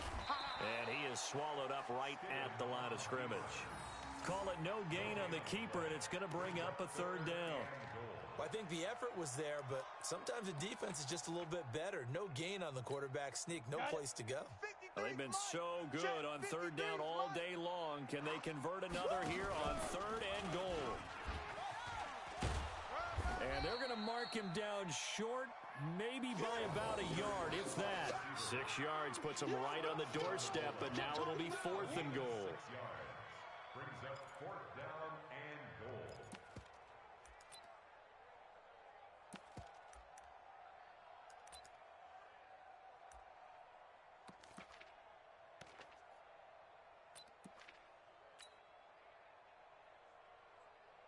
And he is swallowed up right at the line of scrimmage. Call it no gain on the keeper, and it's going to bring up a 3rd down. Well, I think the effort was there, but sometimes the defense is just a little bit better. No gain on the quarterback sneak, no place to go. Well, they've been so good on 3rd down all day long. Can they convert another here on 3rd and goal? And they're going to mark him down short, maybe by about a yard, if that. 6 yards puts him right on the doorstep, but now it'll be 4th and goal. Brings up 4th down and goal.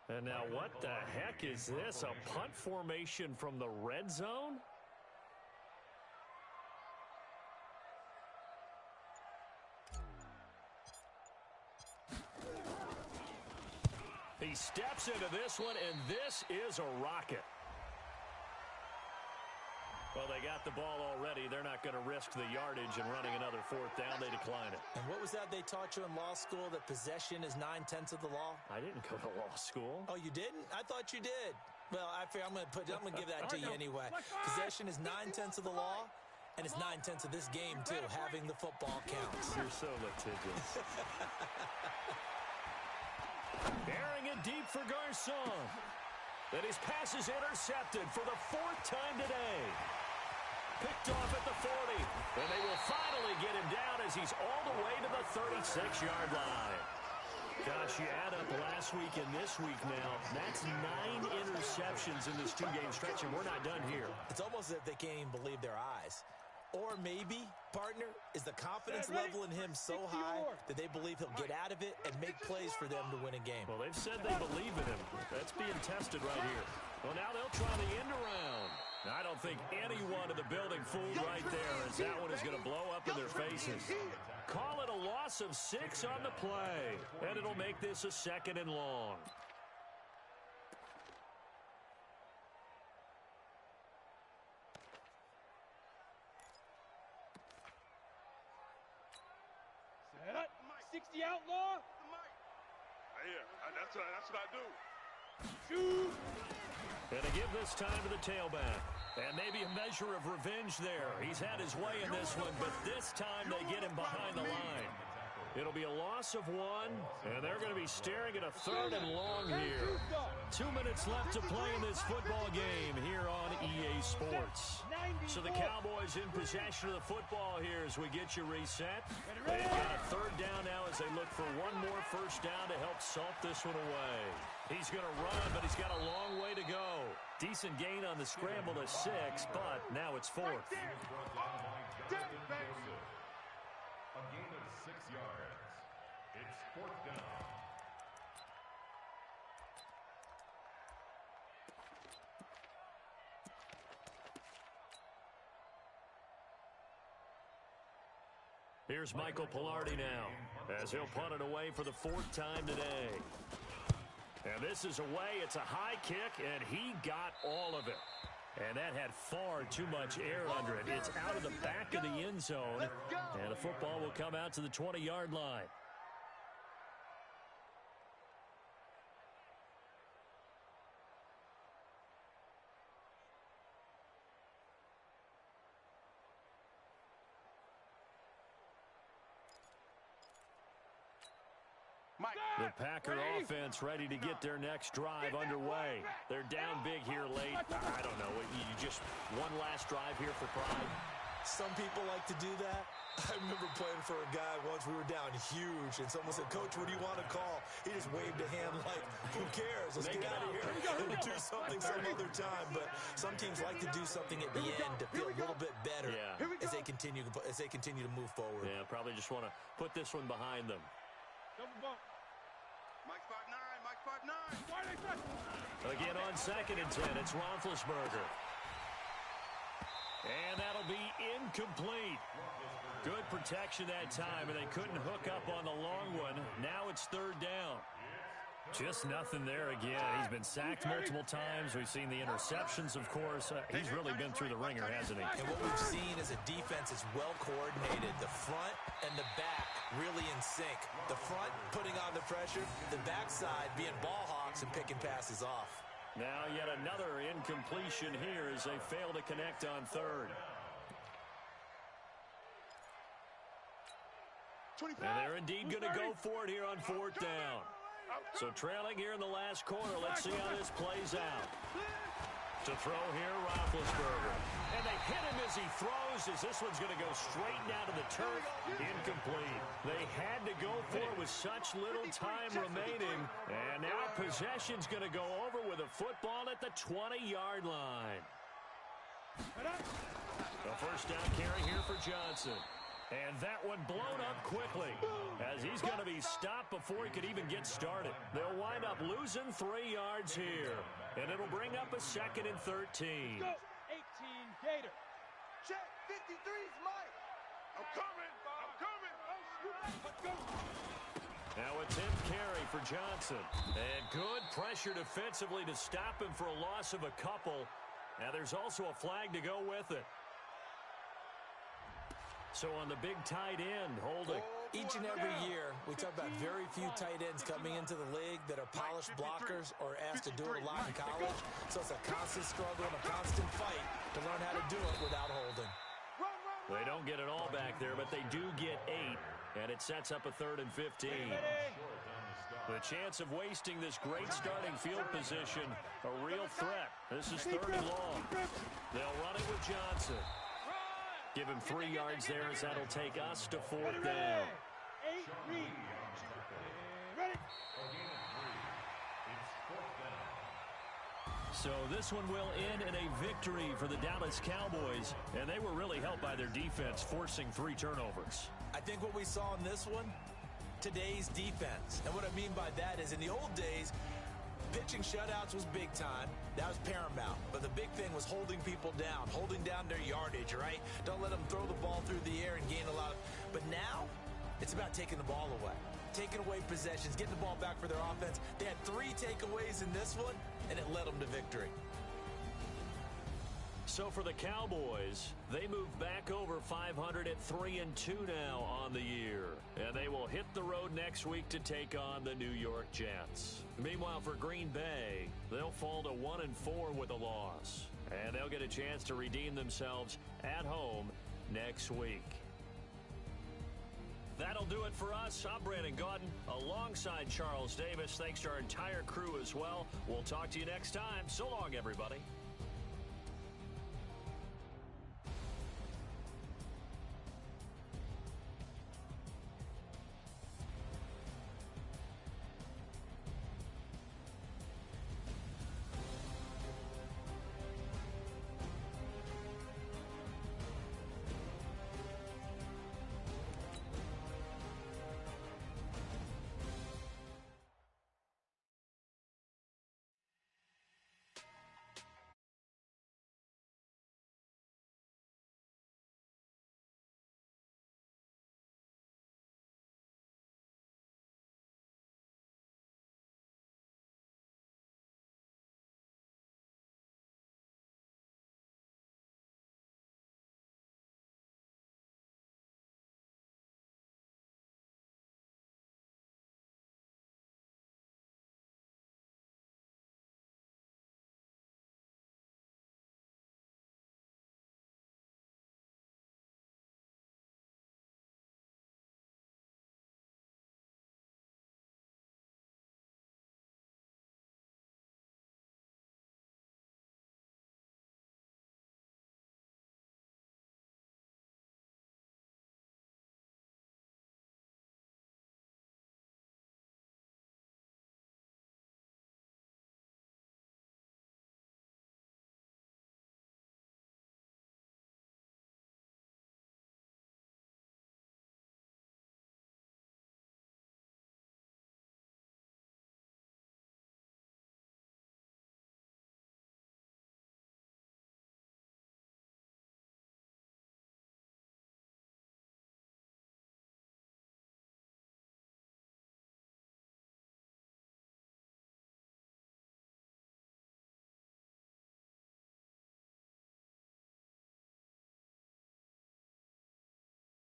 And now what the heck is this? A punt formation from the red zone? He steps into this one, and this is a rocket. Well, they got the ball already. They're not going to risk the yardage and running another fourth down. They decline it. And what was that they taught you in law school, that possession is 9/10 of the law? I didn't go to law school. Oh, you didn't? I thought you did. Well, I'm going to give that to you anyway. Possession is 9/10 of the law, and it's 9/10 of this game, too. Having the football counts. You're so litigious. Airing it deep for Garcon. Then his pass is intercepted for the fourth time today. Picked off at the 40, and they will finally get him down as he's all the way to the 36-yard line. Gosh, you add up last week and this week now, that's 9 interceptions in this two-game stretch, and we're not done here. It's almost as if they can't even believe their eyes. Or maybe, partner, is the confidence level in him so high that they believe he'll get out of it and make plays for them to win a game. Well, they've said they believe in him. That's being tested right here. Well, now they'll try the end around. I don't think anyone in the building fooled right there, as that one is going to blow up in their faces. Call it a loss of 6 on the play, and it'll make this a 2nd and long. Set up. 60 outlaw. Yeah, that's what I do. Shoot. And to give this time to the tailback. And maybe a measure of revenge there. He's had his way in this one, but this time they get him behind the line. It'll be a loss of 1, and they're going to be staring at a 3rd and long here. 2 minutes left to play in this football game here on EA Sports. So the Cowboys in possession of the football here as we get you reset. They've got a 3rd down now as they look for one more first down to help salt this one away. He's going to run, but he's got a long way to go. Decent gain on the scramble to 6, but now it's 4th. A gain of 6 yards. It's 4th down. Here's Michael Pilardi now, as he'll punt it away for the 4th time today. And this is away. It's a high kick, and he got all of it. And that had far too much air under it. It's out of the back of the end zone, and the football will come out to the 20-yard line. The Packer offense ready to get their next drive underway. They're down big here late. I don't know. You just one last drive here for pride. Some people like to do that. I remember playing for a guy once. We were down huge, and someone said, "Coach, what do you want to call?" He just waved a hand like, "Who cares? Let's get out of here. We'll do something some other time." But some teams like to do something at the end to feel a little bit better as they continue to move forward. Yeah, probably just want to put this one behind them. Double bump. Mike's 5'9", 5'9". Again on 2nd and 10, it's Roethlisberger. And that'll be incomplete. Good protection that time, and they couldn't hook up on the long one. Now it's 3rd down. Just nothing there again. He's been sacked multiple times. We've seen the interceptions, of course. He's really been through the ringer, hasn't he? And what we've seen is a defense that's well coordinated. The front and the back really in sync. The front putting on the pressure, the backside being ball hawks and picking passes off. Now yet another incompletion here as they fail to connect on 3rd. And they're indeed going to go for it here on 4th down. So trailing here in the last quarter. Let's see how this plays out. To throw here, Roethlisberger. And they hit him as he throws, as this one's going to go straight down to the turf. Incomplete. They had to go for it with such little time remaining. And now possession's going to go over with a football at the 20-yard line. A first down carry here for Johnson. And that one blown up quickly as he's going to be stopped before he could even get started. They'll wind up losing 3 yards here, and it'll bring up a 2nd and 13. Go. 18 Gator. Check 53's Mike. I'm coming. I'm coming. Let's go. Now a 10th carry for Johnson. And good pressure defensively to stop him for a loss of a couple. Now there's also a flag to go with it. So on the big tight end, holding. Each and every year, we talk about very few tight ends coming into the league that are polished blockers or asked to do it a lot in college. So it's a constant struggle and a constant fight to learn how to do it without holding. They don't get it all back there, but they do get 8, and it sets up a 3rd and 15. The chance of wasting this great starting field position, a real threat. This is 3rd and long. They'll run it with Johnson. Give him 3 yards there as that'll take us to 4th down. 8, read. Ready? So this one will end in a victory for the Dallas Cowboys, and they were really helped by their defense, forcing 3 turnovers. I think what we saw in this one, today's defense. And what I mean by that is in the old days, pitching shutouts was big time. That was paramount. But the big thing was holding people down, holding down their yardage, right? Don't let them throw the ball through the air and gain a lot of... But now, it's about taking the ball away. Taking away possessions, getting the ball back for their offense. They had 3 takeaways in this one, and it led them to victory. So for the Cowboys, they move back over 500 at 3-2 now on the year. And they will hit the road next week to take on the New York Jets. Meanwhile, for Green Bay, they'll fall to 1-4 with a loss. And they'll get a chance to redeem themselves at home next week. That'll do it for us. I'm Brandon Gaudin alongside Charles Davis. Thanks to our entire crew as well. We'll talk to you next time. So long, everybody.